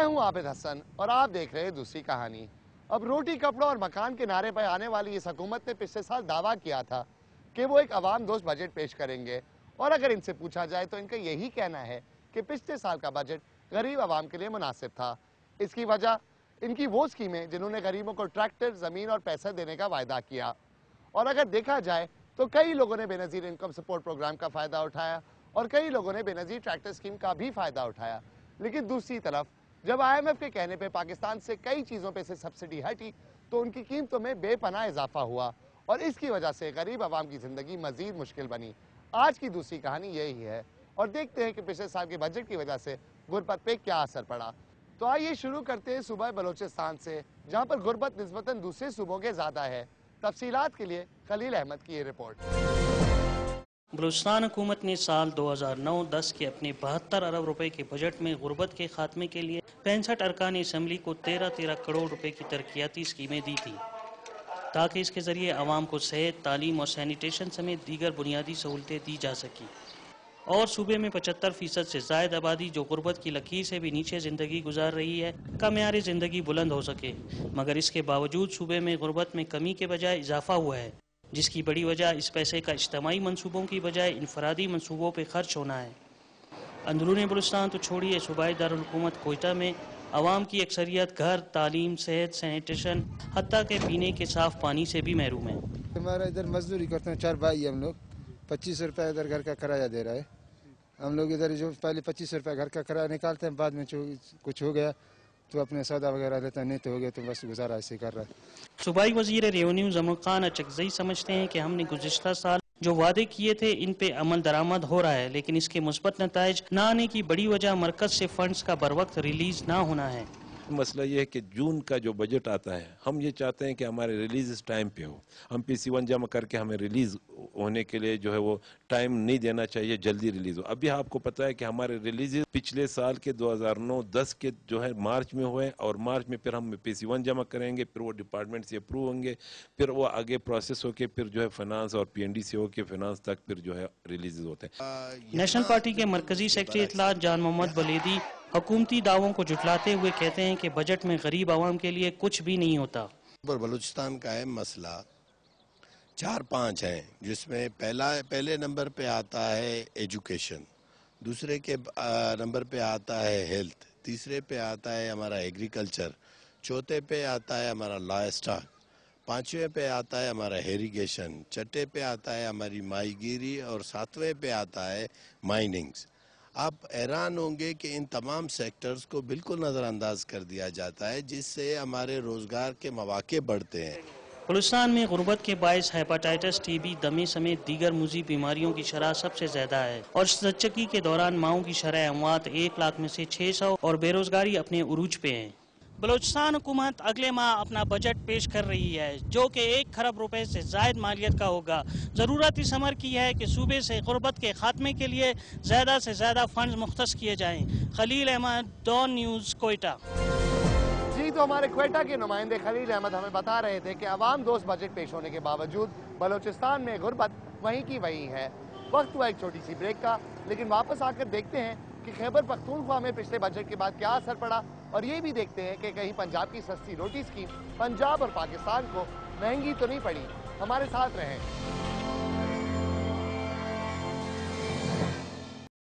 मैं हूं आबिद हसन और आप देख रहे हैं दूसरी कहानी। अब रोटी कपड़ों और मकान के नारे पर आने वाली इस हुकूमत ने पिछले साल दावा किया था कि वो एक अवाम दोस्त बजट पेश करेंगे, और अगर इनसे पूछा जाए तो इनका यही कहना है कि पिछले साल का बजट गरीब आवाम के लिए मुनासिब था। इसकी वजह इनकी वो स्कीमें जिन्होंने गरीबों को ट्रैक्टर, ज़मीन और पैसा देने का वायदा किया। और अगर देखा जाए तो कई लोगों ने बेनज़ीर इनकम सपोर्ट प्रोग्राम का फ़ायदा उठाया और कई लोगों ने बेनज़ीर ट्रैक्टर स्कीम का भी फ़ायदा उठाया। लेकिन दूसरी तरफ जब IMF के कहने पे पाकिस्तान से कई चीज़ों पे से सब्सिडी हटी तो उनकी कीमतों में बेपनाह इजाफा हुआ और इसकी वजह से गरीब आवाम की ज़िंदगी मज़ीद मुश्किल बनी। आज की दूसरी कहानी यही है और देखते हैं कि पिछले साल के बजट की वजह से गुर्बत पे क्या असर पड़ा। तो आइए शुरू करते हैं सूबा बलोचिस्तान से, जहाँ पर गुर्बत निस्बतन दूसरे सूबों के ज़्यादा है। तफसीलात के लिए खलील अहमद की ये रिपोर्ट। बलूचिस्तान हुकूमत ने साल 2009-10 के अपने 72 अरब रुपए के बजट में गुर्बत के खात्मे के लिए 65 अरकान असम्बली को 13 करोड़ रुपए की तरक्याती स्कीमें दी थी, ताकि इसके ज़रिए आवाम को सेहत, तालीम और सैनिटेशन समेत दीगर बुनियादी सहूलतें दी जा सकी और सूबे में 75% से ज़ायद आबादी जो गुर्बत की लकीर से भी नीचे ज़िंदगी गुजार रही है का मेयार ज़िंदगी बुलंद हो सके। मगर इसके बावजूद सूबे में गुर्बत में कमी के बजाय इजाफा हुआ है, जिसकी बड़ी वजह इस पैसे का इज्तिमाई मनसूबों की बजाय इनफरादी मनसूबों पर खर्च होना है। अंदरूनी बलूचिस्तान तो छोड़िए, सूबाई दारुल हुकूमत कोयटा में आवाम की अक्सरियत घर, तालीम, सेहत, सैनिटेशन हत्ता के पीने के साफ पानी से भी महरूम है। हमारा इधर मजदूरी करते हैं, 4 भाई हम लोग, 25 रुपये इधर घर का किराया दे रहा है। हम लोग इधर जो पहले 25 रुपये घर का किराया निकालते हैं, बाद में जो कुछ हो गया तो अपने सौदा वगैरह लेता, नहीं तो हो गया तो बस गुजारा ऐसे कर रहा है। सूबाई वजीर रेवेन्यू जमुल खान अचकज़ई समझते हैं कि हमने गुज़िश्ता साल जो वादे किए थे इन पे अमल दरामद हो रहा है, लेकिन इसके मुस्बत नताइज न आने की बड़ी वजह मरकज से फंड्स का बरवक्त रिलीज ना होना है। मसला ये है कि जून का जो बजट आता है, हम ये चाहते हैं कि हमारे रिलीज इस टाइम पे हो। हम PC1 जमा करके हमें रिलीज होने के लिए जो है वो टाइम नहीं देना चाहिए, जल्दी रिलीज हो। अभी आपको पता है कि हमारे रिलीज पिछले साल के 2009-10 के जो है मार्च में हुए और मार्च में फिर हम PC1 जमा करेंगे, फिर वो डिपार्टमेंट से अप्रूव होंगे, फिर वो आगे प्रोसेस होके फिर जो है फाइनेंस और PND से होके फाइनेंस तक फिर जो है रिलीज होते हैं। नेशनल पार्टी के मरकजी सेक्रेटरी इत्तलात जान मोहम्मद बलेदी हुकूमती दावों को जुटलाते हुए कहते हैं कि बजट में गरीब आवाम के लिए कुछ भी नहीं होता। बलूचिस्तान का है मसला 4-5 हैं, जिसमें पहले नंबर पे आता है एजुकेशन, दूसरे के नंबर पे आता है हेल्थ, तीसरे पे आता है हमारा एग्रीकल्चर, चौथे पे आता है हमारा लाइव स्टॉक, पाँचवें पे आता है हमारा इरिगेशन, छठे पे आता है हमारी माहीगीरी और सातवें पे आता है माइनिंग्स। आप हैरान होंगे कि इन तमाम सेक्टर्स को बिल्कुल नज़रअंदाज कर दिया जाता है, जिससे हमारे रोज़गार के मौके बढ़ते हैं। बलूचिस्तान में गुर्बत के बायस हेपेटाइटिस, TB, दमे समेत दीगर मुज़ी बीमारियों की शरह सबसे ज़्यादा है और ज़च्चगी के दौरान माओं की शरह अमवात 1 लाख में से 600 और बेरोज़गारी अपने उरूज पे है। बलूचिस्तान हुकूमत अगले माह अपना बजट पेश कर रही है, जो कि 1 खरब रुपए से जायद मालियत का होगा। ज़रूरत इस अमर की है कि सूबे से गुर्बत के खात्मे के लिए ज़्यादा से ज़्यादा फंड मुख्तस किए जाएँ। खलील अहमद, डॉन न्यूज़, कोयटा। जी, तो हमारे क्वेटा के नुमाइंदे खलील अहमद हमें बता रहे थे कि अवाम दोस्त बजट पेश होने के बावजूद बलूचिस्तान में गुर्बत वहीं की वहीं है। वक्त हुआ एक छोटी सी ब्रेक का, लेकिन वापस आकर देखते हैं कि खैबर पख्तूनख्वा में पिछले बजट के बाद क्या असर पड़ा, और ये भी देखते हैं कि कहीं पंजाब की सस्ती रोटी स्कीम पंजाब और पाकिस्तान को महंगी तो नहीं पड़ी। हमारे साथ रहें।